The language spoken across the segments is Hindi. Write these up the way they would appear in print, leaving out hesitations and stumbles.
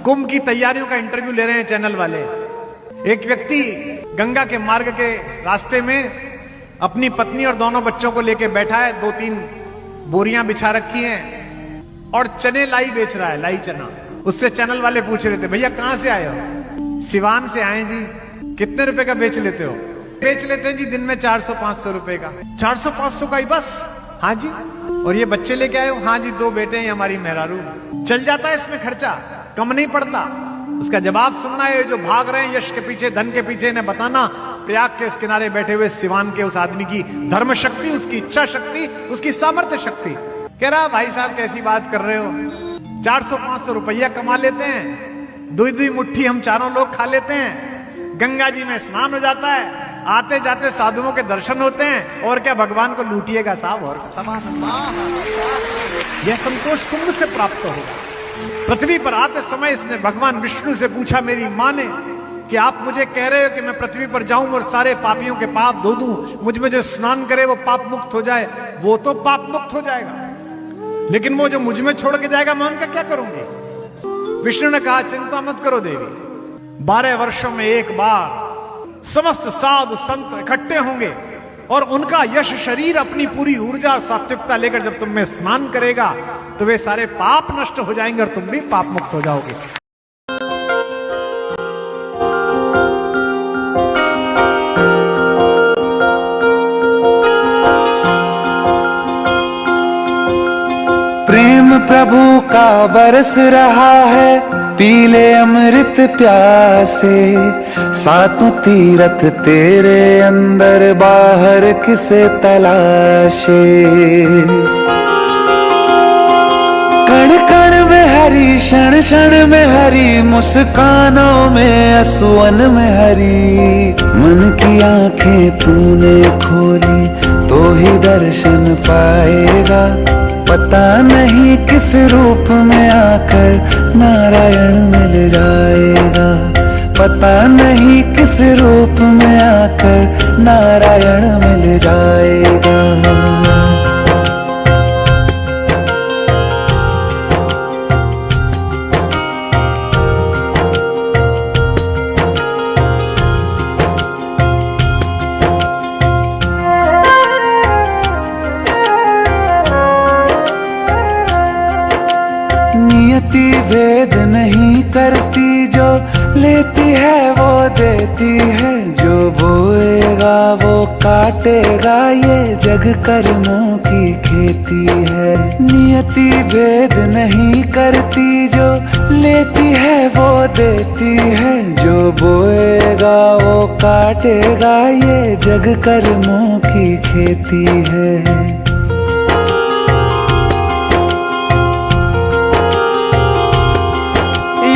कुंभ की तैयारियों का इंटरव्यू ले रहे हैं चैनल वाले। एक व्यक्ति गंगा के मार्ग के रास्ते में अपनी पत्नी और दोनों बच्चों को लेकर बैठा है। 2-3 बोरियां बिछा रखी हैं और चने लाई बेच रहा है, लाई चना। उससे चैनल वाले पूछ रहे थे, भैया कहां से आए हो? सिवान से आए जी। कितने रुपए का बेच लेते हो? बेच लेते हैं जी दिन में 400-500 रुपए का। 400-500 का ही बस? हाँ जी। और ये बच्चे लेके आए हो? हाँ जी, 2 बेटे हैं हमारी मेहरारू। चल जाता है इसमें खर्चा, कम नहीं पड़ता। उसका जवाब सुनना है। जो भाग रहे हैं यश के पीछे, धन के पीछे, इन्हें बताना प्रयाग के उस किनारे बैठे हुए सिवान के उस आदमी की धर्म शक्ति, उसकी इच्छा शक्ति, उसकी सामर्थ्य शक्ति। कह रहा भाई साहब कैसी बात कर रहे हो, 400-500 रुपया कमा लेते हैं, 2 मुट्ठी हम चारों लोग खा लेते हैं, गंगा जी में स्नान हो जाता है, आते जाते साधुओं के दर्शन होते हैं, और क्या भगवान को लूटिएगा साहब और यह संतोष कुंभ से प्राप्त होगा। पृथ्वी पर आते समय इसने भगवान विष्णु से पूछा, मेरी मां ने, कि आप मुझे कह रहे हो कि मैं पृथ्वी पर जाऊं और सारे पापियों के पाप धो दूं, मुझ में जो स्नान करे वो पाप मुक्त हो जाए। वो तो पाप मुक्त हो जाएगा, लेकिन वो जो मुझ में छोड़ के जाएगा मैं उनका क्या करूंगी? विष्णु ने कहा, चिंता मत करो देवी, 12 वर्षों में एक बार समस्त साधु संत इकट्ठे होंगे और उनका यश शरीर अपनी पूरी ऊर्जा और सात्विकता लेकर जब तुम में स्नान करेगा तो वे सारे पाप नष्ट हो जाएंगे और तुम भी पाप मुक्त हो जाओगे। प्रेम प्रभु का बरस रहा है, पीले अमृत प्यासे, सातों तीरथ तेरे अंदर, बाहर किसे तलाशे। कण कण में हरी, क्षण क्षण में हरी, मुस्कानों में असुवन में हरी। मन की आंखें तूने खोली तो ही दर्शन पाएगा, पता नहीं किस रूप में आकर नारायण मिल जाएगा, पता नहीं किस रूप में आकर नारायण मिल जाएगा। नियति भेद नहीं करती, जो लेती है वो देती है, जो बोएगा वो काटेगा, ये जग कर्मों की खेती है। नियति भेद नहीं करती, जो लेती है वो देती है, जो बोएगा वो काटेगा, ये जग कर्मों की खेती है।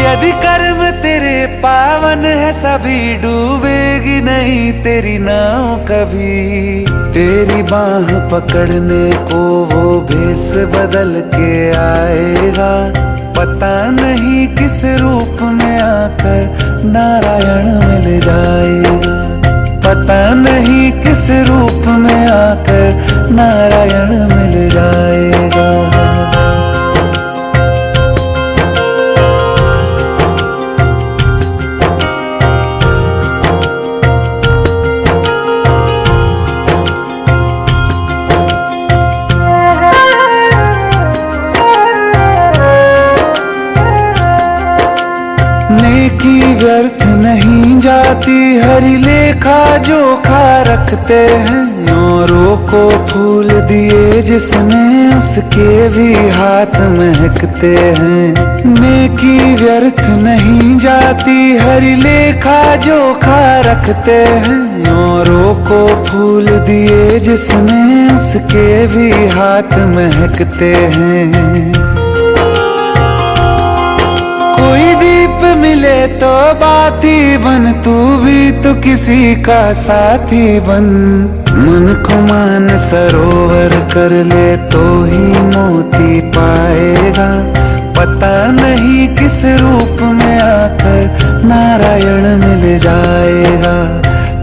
यदि कर्म तेरे पावन है, सभी डूबेगी नहीं तेरी नाव कभी। तेरी बाह पकड़ने को वो भेष बदल के आएगा, पता नहीं किस रूप में आकर नारायण मिल जाएगा, पता नहीं किस रूप में आकर नारायण मिल जाएगा। नेकी व्यर्थ नहीं जाती, हरि लेखा जोखा रखते हैं, औरों को फूल दिए जिसने उसके भी हाथ महकते हैं। नेकी व्यर्थ नहीं जाती, हरि लेखा जोखा रखते हैं, औरों को फूल दिए जिसने उसके भी हाथ महकते हैं। कोई दीप मिले तो बाती बन, तू भी तो किसी का साथी बन। मन को मान सरोवर कर ले तो ही मोती पाएगा, पता नहीं किस रूप में आकर नारायण मिल जाएगा,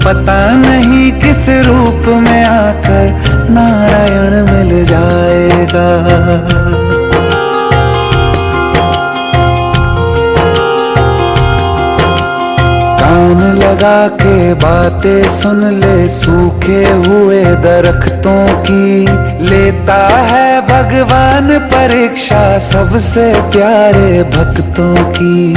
पता नहीं किस रूप में आकर नारायण मिल जाएगा। लगा के बातें सुन ले सूखे हुए दरख्तों की। लेता है भगवान परीक्षा सबसे प्यारे भक्तों की।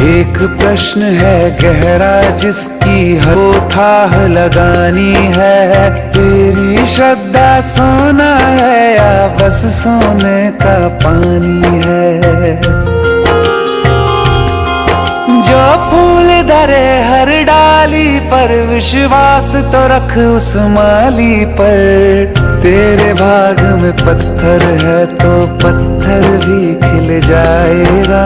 एक प्रश्न है गहरा जिसकी हर थाह लगानी है। तेरी श्रद्धा सोना है या बस सोने का पानी है। जो फूल धरे हर डाली पर विश्वास तो रख उस माली पर। तेरे भाग में पत्थर है तो पत्थर भी खिल जाएगा।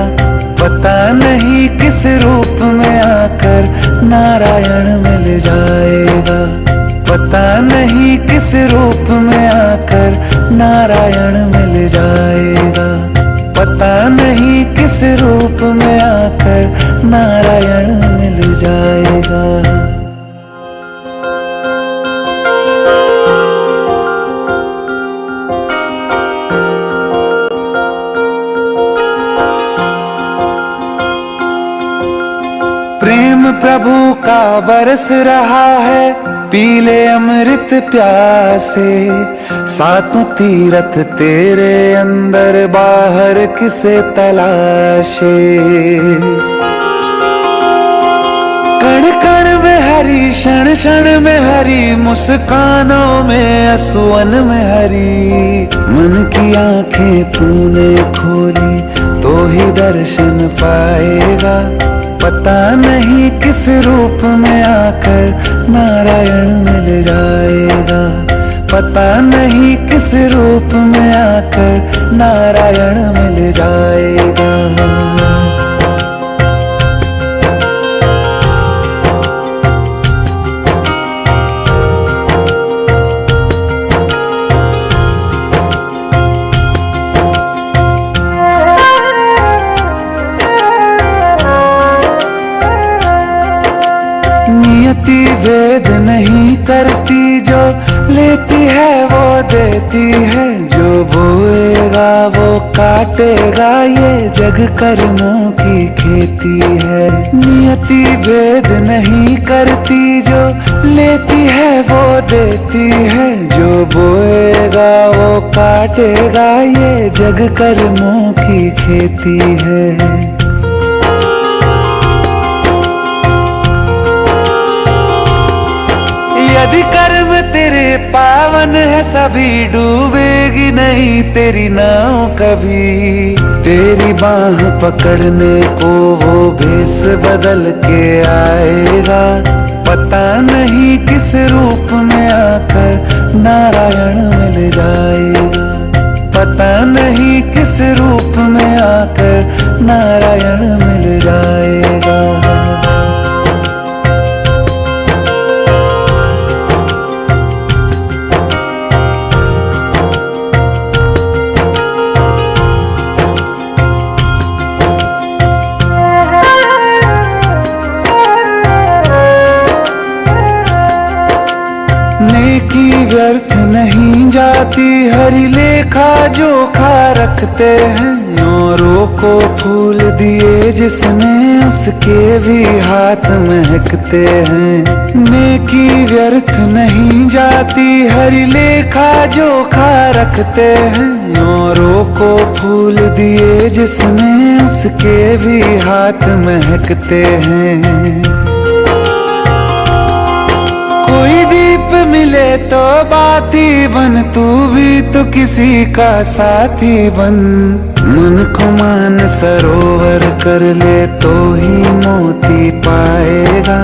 पता नहीं किस रूप में आकर नारायण मिल जाएगा। पता नहीं किस रूप में आकर नारायण मिल जाएगा। पता नहीं किस रूप में आकर नारायण मिल जाएगा। प्रेम प्रभु का बरस रहा है पीले अमृत प्यासे। सातों तीरथ तेरे अंदर बाहर किसे तलाशे। कण कण में हरी क्षण क्षण में हरी मुस्कानों में असुवन में हरी। मन की आंखें तूने खोली तो ही दर्शन पाएगा। पता नहीं किस रूप में आकर नारायण मिल जाएगा। पता नहीं किस रूप में आकर नारायण मिल जाएगा। नियति भेद नहीं करती जो लेती है वो देती है। जो बोएगा वो काटेगा ये जग कर्मों की खेती है। नियति भेद नहीं करती जो लेती है वो देती है। जो बोएगा वो काटेगा ये जग कर्मों की खेती है। यदि कर्म तेरे पावन है सभी डूबेगी नहीं तेरी नाव कभी। तेरी बाह पकड़ने को वो भेष बदल के आएगा। पता नहीं किस रूप में आकर नारायण मिल जाएगा। पता नहीं किस रूप में आकर नारायण मिल जाएगा। नेकी व्यर्थ नहीं जाती हरि लेखा जोखा रखते हैं। औरों को फूल दिए जिसने उसके भी हाथ महकते हैं। नेकी व्यर्थ नहीं जाती हरि लेखा जोखा रखते हैं। औरों को फूल दिए जिसने उसके भी हाथ महकते हैं। कोई दीप मिले तो बाती बन तू भी तो किसी का साथी बन। मन को मान सरोवर कर ले तो ही मोती पाएगा।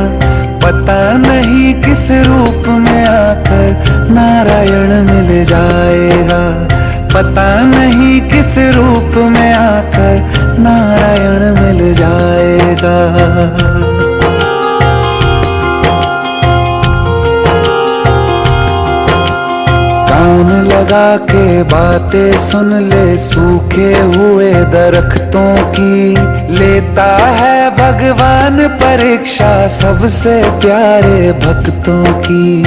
पता नहीं किस रूप में आकर नारायण मिल जाएगा। पता नहीं किस रूप में आकर नारायण मिल जाएगा। कान लगा आके बातें सुन ले सूखे हुए दरख्तों की। लेता है भगवान परीक्षा सबसे प्यारे भक्तों की।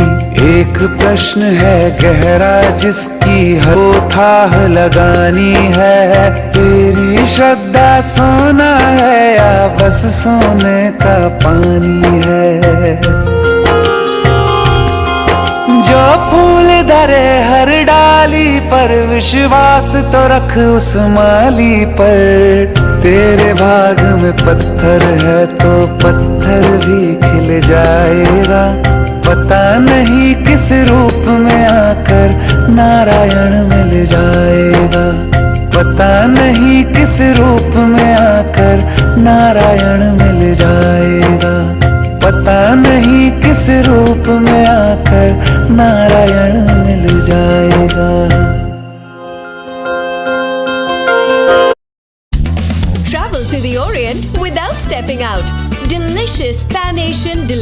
एक प्रश्न है गहरा जिसकी हो थाह लगानी है। तेरी श्रद्धा सोना है या बस सोने का पानी है। जो फूल धरे हर डाली पर विश्वास तो रख उस माली पर। तेरे भाग में पत्थर है तो पत्थर भी खिल जाएगा। पता नहीं किस रूप में आकर नारायण मिल जाएगा। पता नहीं किस रूप में आकर नारायण मिल जाएगा। पता नहीं किस रूप में आकर नारायण मिल जाएगा। Travel to the Orient without stepping out. Delicious Pan Asian delivery.